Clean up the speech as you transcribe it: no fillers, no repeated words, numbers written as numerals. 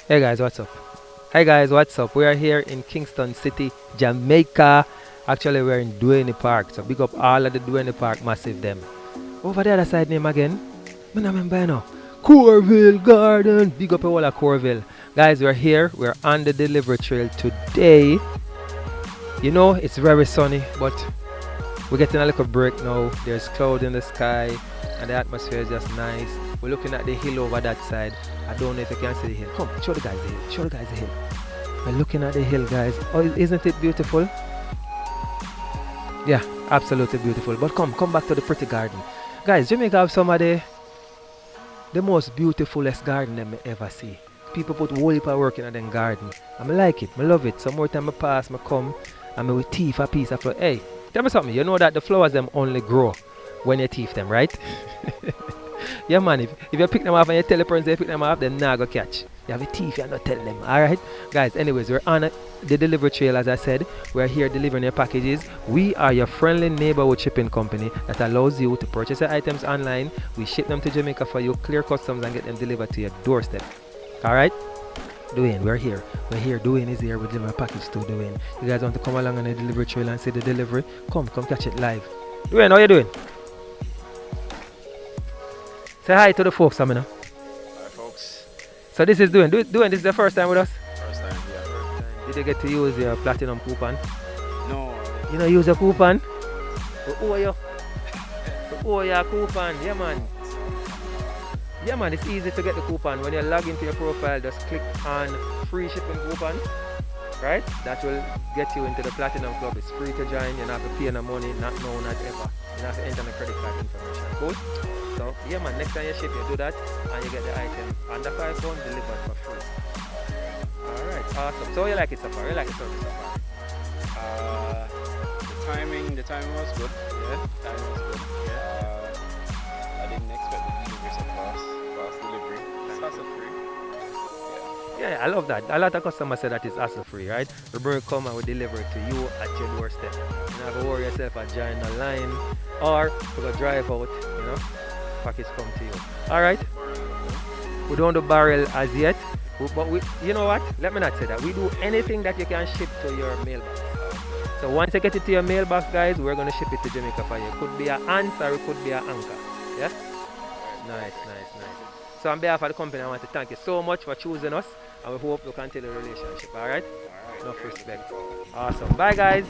Hey guys, what's up? Hey guys, what's up? We are here in Kingston City, Jamaica. Actually, we're in Duane Park. So big up all of the Duane Park massive them. Over the other side name again. I don't remember now. Corville Garden. Big up all of Corville. Guys, we're here. We're on the delivery trail today. You know, it's very sunny, but we're getting a little break now. There's cloud in the sky and the atmosphere is just nice. We're looking at the hill over that side. I don't know if you can see the hill. Come, show the guys the hill. Show the guys the hill. We're looking at the hill, guys. Oh, isn't it beautiful? Yeah, absolutely beautiful. But come back to the pretty garden. Guys, Jamaica have some of the most beautifulest garden them I ever see. People put whole heap of work in them garden. I like it. I love it. Some more time I pass, I come, and I will teeth a piece of flower. Hey, tell me something. You know that the flowers them only grow when you teeth them, right? Yeah, man. If you pick them off and you tell the person they pick them off, then nah go catch. You have a teeth, you're not telling them. Alright? Guys, anyways, we're on the delivery trail, as I said. We're here delivering your packages. We are your friendly neighborhood shipping company that allows you to purchase your items online. We ship them to Jamaica for you, clear customs, and get them delivered to your doorstep. Alright? Dwayne, we're here. We're here. Dwayne is here. We deliver a package to Dwayne. You guys want to come along on the delivery trail and see the delivery? Come catch it live. Dwayne, how you doing? Say hi to the folks, Amina. Hi folks, So this is Dwayne, this is the first time with us? first time here. Did you get to use your platinum coupon? No, You know use your coupon? We owe you. We owe your coupon. Yeah man. Yeah man, it's easy to get the coupon. When you log into your profile, just click on free shipping coupon. Right? That will get you into the platinum club. It's free to join. You don't have to pay no money, not now, not ever. You don't have to enter the credit card information. Cool? So yeah man, next time you ship you do that and you get the item under £5 delivered for free. Alright, awesome. So you like it so far? You like it so far? the timing was good. Yeah? Timing was good. I didn't expect the delivery so fast delivery. It's also free. Yeah, I love that. A lot of customers say that it's hassle free, right? We bring it come and we deliver it to you at your doorstep. You don't have to worry yourself about joining a line or you go drive out, you know, package come to you. Alright, we don't do barrel as yet, but we, you know what? Let me not say that. We do anything that you can ship to your mailbox. So once you get it to your mailbox, guys, we're going to ship it to Jamaica for you. It could be an ant or it could be an anchor. Yeah? Nice. So on behalf of the company, I want to thank you so much for choosing us, and we hope we continue the relationship. Alright? Alright. Enough respect. Awesome. Bye guys.